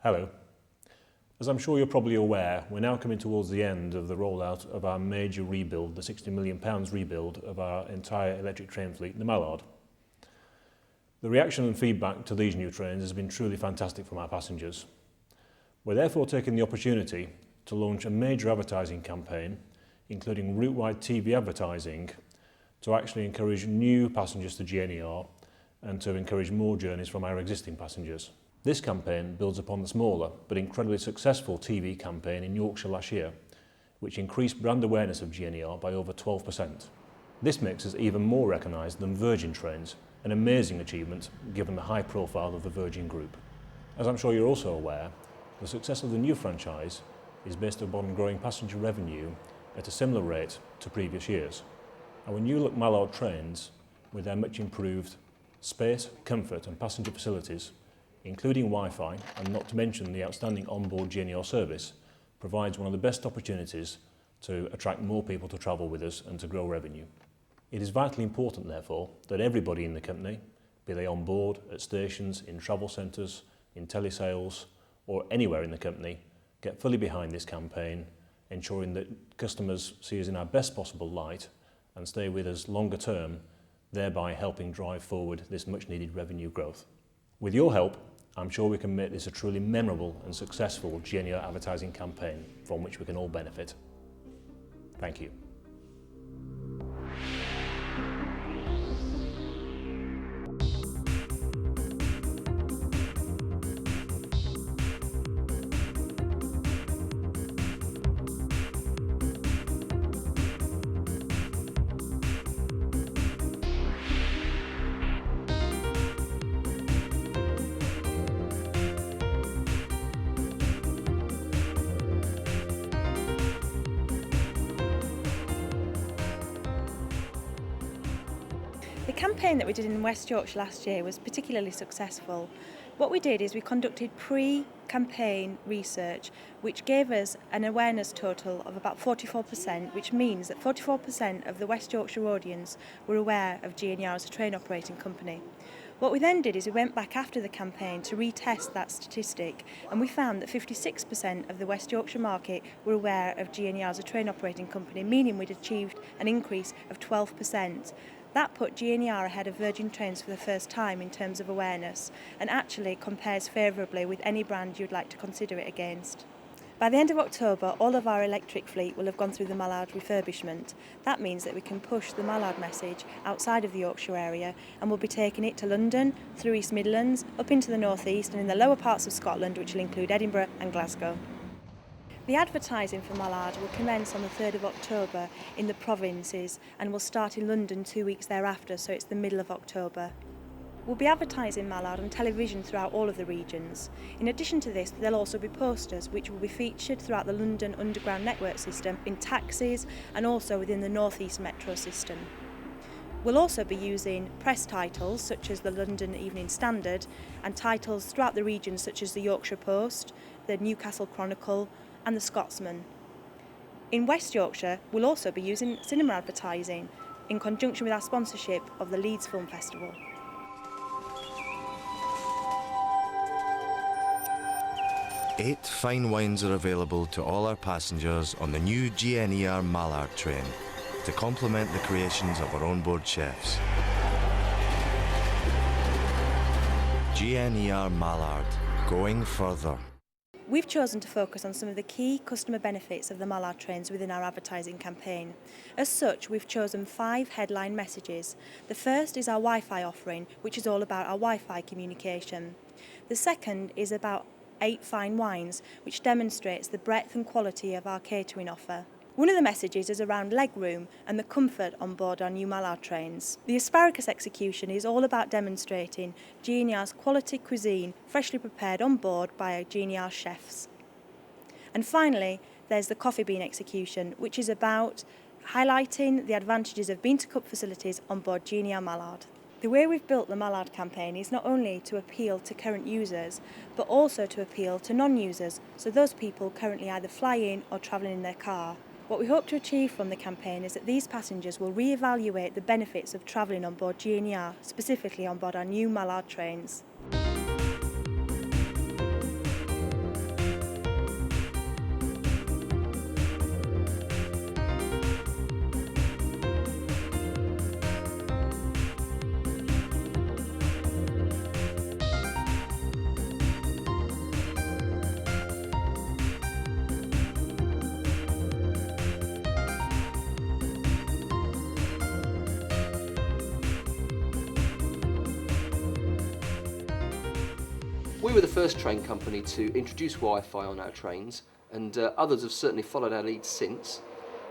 Hello. As I'm sure you're probably aware, we're now coming towards the end of the rollout of our major rebuild, the £60 million rebuild of our entire electric train fleet, the Mallard. The reaction and feedback to these new trains has been truly fantastic from our passengers. We're therefore taking the opportunity to launch a major advertising campaign, including route-wide TV advertising, to actually encourage new passengers to GNER and to encourage more journeys from our existing passengers. This campaign builds upon the smaller but incredibly successful TV campaign in Yorkshire last year, which increased brand awareness of GNER by over 12%. This makes us even more recognised than Virgin Trains, an amazing achievement given the high profile of the Virgin Group. As I'm sure you're also aware, the success of the new franchise is based upon growing passenger revenue at a similar rate to previous years. Our new look Mallard trains, with their much improved space, comfort and passenger facilities, including Wi-Fi and not to mention the outstanding onboard GNER service, provides one of the best opportunities to attract more people to travel with us and to grow revenue. It is vitally important, therefore, that everybody in the company, be they on board, at stations, in travel centres, in telesales or anywhere in the company, get fully behind this campaign, ensuring that customers see us in our best possible light and stay with us longer term, thereby helping drive forward this much needed revenue growth. With your help, I'm sure we can make this a truly memorable and successful GNER advertising campaign from which we can all benefit. Thank you. The campaign that we did in West Yorkshire last year was particularly successful. What we did is we conducted pre-campaign research which gave us an awareness total of about 44%, which means that 44% of the West Yorkshire audience were aware of GNER as a train operating company. What we then did is we went back after the campaign to retest that statistic, and we found that 56% of the West Yorkshire market were aware of GNER as a train operating company, meaning we'd achieved an increase of 12%. That put GNER ahead of Virgin Trains for the first time in terms of awareness, and actually compares favourably with any brand you'd like to consider it against. By the end of October, all of our electric fleet will have gone through the Mallard refurbishment. That means that we can push the Mallard message outside of the Yorkshire area, and we'll be taking it to London, through East Midlands, up into the North East and in the lower parts of Scotland, which will include Edinburgh and Glasgow. The advertising for Mallard will commence on the 3rd of October in the provinces and will start in London 2 weeks thereafter, so it's the middle of October. We'll be advertising Mallard on television throughout all of the regions. In addition to this, there'll also be posters which will be featured throughout the London Underground network system, in taxis and also within the North East Metro system. We'll also be using press titles such as the London Evening Standard and titles throughout the regions such as the Yorkshire Post, the Newcastle Chronicle and the Scotsman. In West Yorkshire, we'll also be using cinema advertising in conjunction with our sponsorship of the Leeds Film Festival. Eight fine wines are available to all our passengers on the new GNER Mallard train to complement the creations of our onboard chefs. GNER Mallard, going further. We've chosen to focus on some of the key customer benefits of the Mallard trains within our advertising campaign. As such, we've chosen 5 headline messages. The first is our Wi-Fi offering, which is all about our Wi-Fi communication. The second is about 8 fine wines, which demonstrates the breadth and quality of our catering offer. One of the messages is around legroom and the comfort on board our new Mallard trains. The asparagus execution is all about demonstrating GNER's quality cuisine, freshly prepared on board by our GNER chefs. And finally, there's the coffee bean execution, which is about highlighting the advantages of bean-to-cup facilities on board GNER Mallard. The way we've built the Mallard campaign is not only to appeal to current users, but also to appeal to non-users, so those people currently either flying or travelling in their car. What we hope to achieve from the campaign is that these passengers will re-evaluate the benefits of travelling on board GNER, specifically on board our new Mallard trains. We were the first train company to introduce Wi-Fi on our trains, and others have certainly followed our lead since.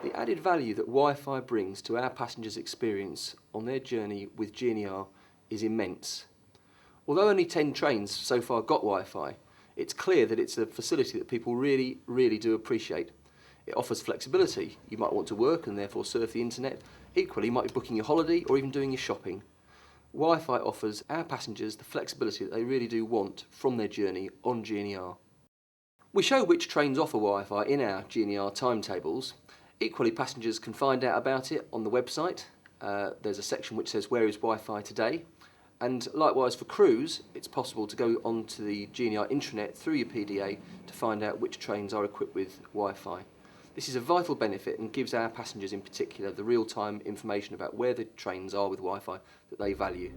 The added value that Wi-Fi brings to our passengers' experience on their journey with GNER is immense. Although only 10 trains so far got Wi-Fi, it's clear that it's a facility that people really do appreciate. It offers flexibility. You might want to work and therefore surf the internet. Equally, you might be booking your holiday or even doing your shopping. Wi-Fi offers our passengers the flexibility that they really do want from their journey on GNER. We show which trains offer Wi-Fi in our GNER timetables. Equally, passengers can find out about it on the website. There's a section which says where is Wi-Fi today, and likewise for crews it's possible to go onto the GNER intranet through your PDA to find out which trains are equipped with Wi-Fi. This is a vital benefit and gives our passengers in particular the real-time information about where the trains are with Wi-Fi that they value.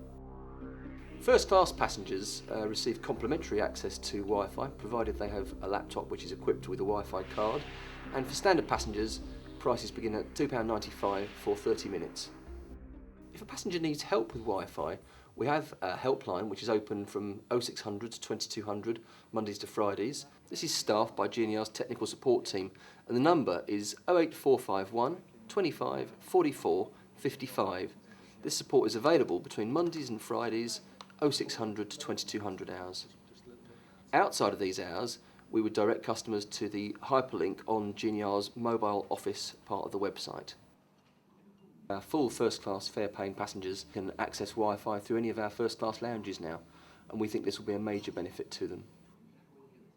First class passengers receive complimentary access to Wi-Fi provided they have a laptop which is equipped with a Wi-Fi card, and for standard passengers prices begin at £2.95 for 30 minutes. If a passenger needs help with Wi-Fi, we have a helpline which is open from 0600 to 2200 Mondays to Fridays. This is staffed by GNER's technical support team, and the number is 08451 25 44 55. This support is available between Mondays and Fridays, 0600 to 2200 hours. Outside of these hours, we would direct customers to the hyperlink on GNER's mobile office part of the website. Our full first-class fare-paying passengers can access Wi-Fi through any of our first-class lounges now, and we think this will be a major benefit to them.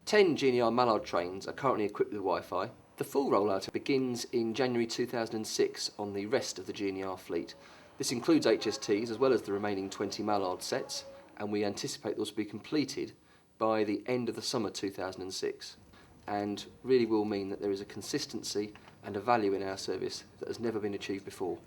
10 GNER Mallard trains are currently equipped with Wi-Fi. The full rollout begins in January 2006 on the rest of the GNER fleet. This includes HSTs as well as the remaining 20 Mallard sets, and we anticipate those will be completed by the end of the summer 2006, and really will mean that there is a consistency and a value in our service that has never been achieved before.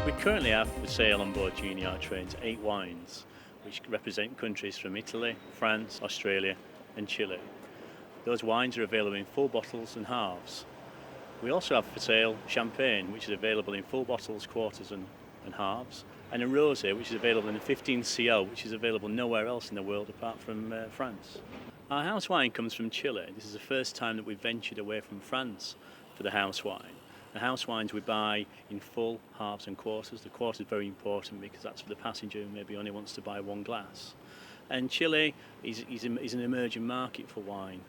We currently have for sale on board GNER trains 8 wines, which represent countries from Italy, France, Australia and Chile. Those wines are available in full bottles and halves. We also have for sale champagne, which is available in full bottles, quarters and halves, and a rosé, which is available in a 15CL, which is available nowhere else in the world apart from France. Our house wine comes from Chile. This is the first time that we've ventured away from France for the house wine. The house wines we buy in full, halves and quarters. The quarter is very important because that's for the passenger who maybe only wants to buy one glass. And Chile is an emerging market for wine,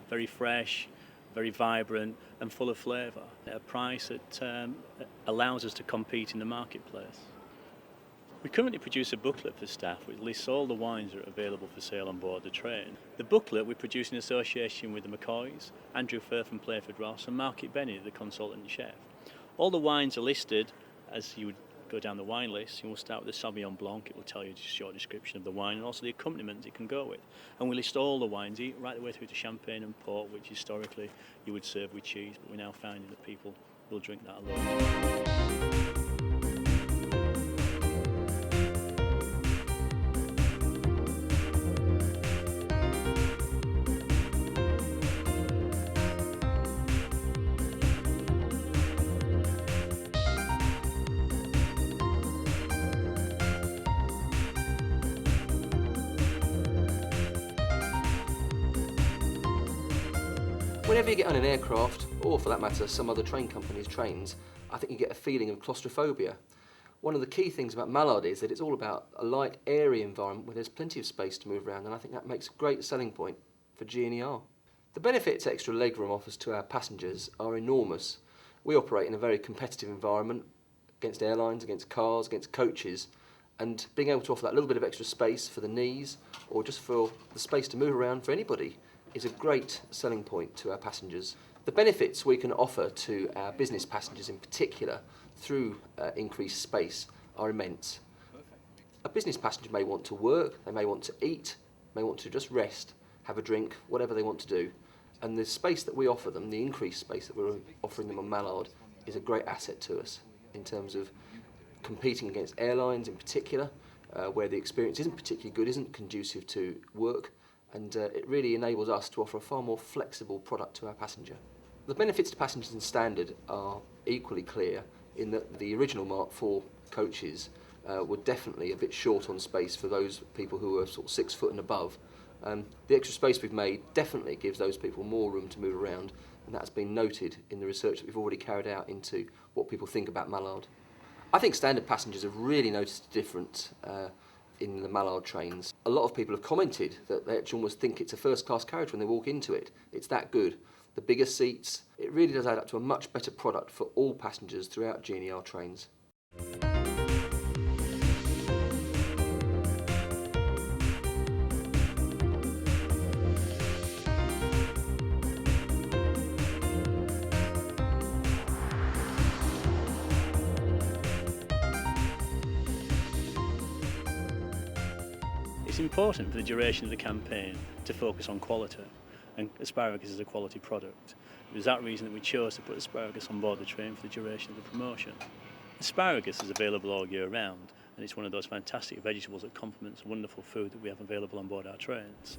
very fresh, very vibrant and full of flavour, at a price that allows us to compete in the marketplace. We currently produce a booklet for staff which lists all the wines that are available for sale on board the train. The booklet we produce in association with the McCoys, Andrew Firth and Playford Ross, and Market Bennett, the consultant chef. All the wines are listed as you would go down the wine list. You will start with the Sauvignon Blanc. It will tell you just a short description of the wine and also the accompaniment it can go with. And we list all the wines, right the way through to champagne and port, which historically you would serve with cheese, but we're now finding that people will drink that alone. Whenever you get on an aircraft, or for that matter some other train company's trains, I think you get a feeling of claustrophobia. One of the key things about Mallard is that it's all about a light, airy environment where there's plenty of space to move around, and I think that makes a great selling point for GNER. The benefits extra legroom offers to our passengers are enormous. We operate in a very competitive environment. against airlines, against cars, against coaches, and being able to offer that little bit of extra space for the knees or just for the space to move around for anybody is a great selling point to our passengers. The benefits we can offer to our business passengers in particular through increased space are immense. A business passenger may want to work, they may want to eat, may want to just rest, have a drink, whatever they want to do. And the space that we offer them, the increased space that we're offering them on Mallard, is a great asset to us in terms of competing against airlines in particular, where the experience isn't particularly good, isn't conducive to work, and it really enables us to offer a far more flexible product to our passenger. The benefits to passengers in Standard are equally clear in that the original Mark IV coaches were definitely a bit short on space for those people who were sort of 6 foot and above. The extra space we've made definitely gives those people more room to move around, and that's been noted in the research that we've already carried out into what people think about Mallard. I think Standard passengers have really noticed a difference in the Mallard trains. A lot of people have commented that they actually almost think it's a first-class carriage when they walk into it. It's that good. The bigger seats, it really does add up to a much better product for all passengers throughout GNER trains. It's important for the duration of the campaign to focus on quality, and asparagus is a quality product. It was that reason that we chose to put asparagus on board the train for the duration of the promotion. Asparagus is available all year round, and it's one of those fantastic vegetables that complements wonderful food that we have available on board our trains.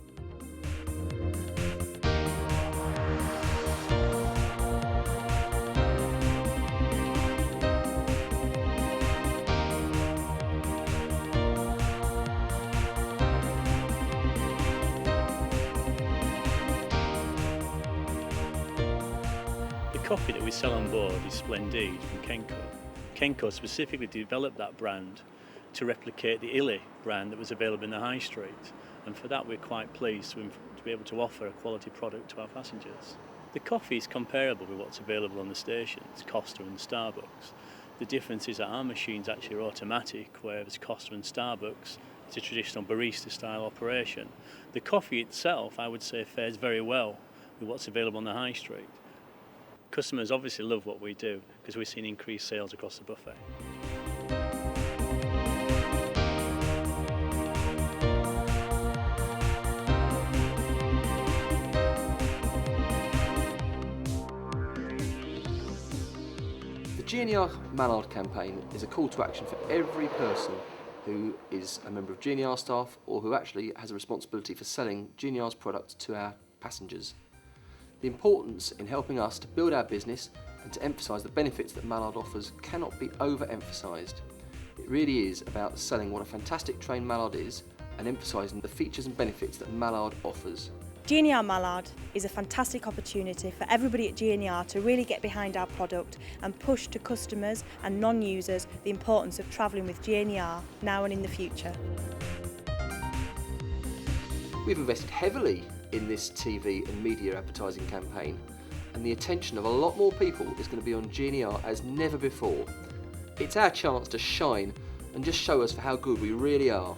The coffee that we sell on board is Splendide from Kenco. Kenco specifically developed that brand to replicate the Illy brand that was available in the high street, and for that we're quite pleased to be able to offer a quality product to our passengers. The coffee is comparable with what's available on the stations, Costa and Starbucks. The difference is that our machines actually are automatic, whereas Costa and Starbucks it's a traditional barista style operation. The coffee itself, I would say, fares very well with what's available on the high street. Customers obviously love what we do because we've seen increased sales across the buffet. The GNER Mallard campaign is a call to action for every person who is a member of GNER staff or who actually has a responsibility for selling GNER's products to our passengers. The importance in helping us to build our business and to emphasise the benefits that Mallard offers cannot be overemphasised. It really is about selling what a fantastic train Mallard is and emphasising the features and benefits that Mallard offers. GNER Mallard is a fantastic opportunity for everybody at GNER to really get behind our product and push to customers and non-users the importance of travelling with GNER now and in the future. We've invested heavily in this TV and media advertising campaign, and the attention of a lot more people is going to be on GNER as never before. It's our chance to shine and just show us for how good we really are.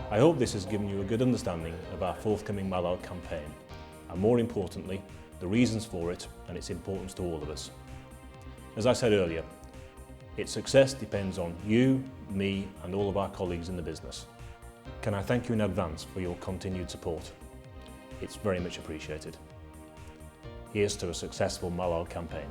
I hope this has given you a good understanding of our forthcoming Mallard campaign, and more importantly, the reasons for it and its importance to all of us. As I said earlier, its success depends on you, me, and all of our colleagues in the business. Can I thank you in advance for your continued support? It's very much appreciated. Here's to a successful Mallard campaign.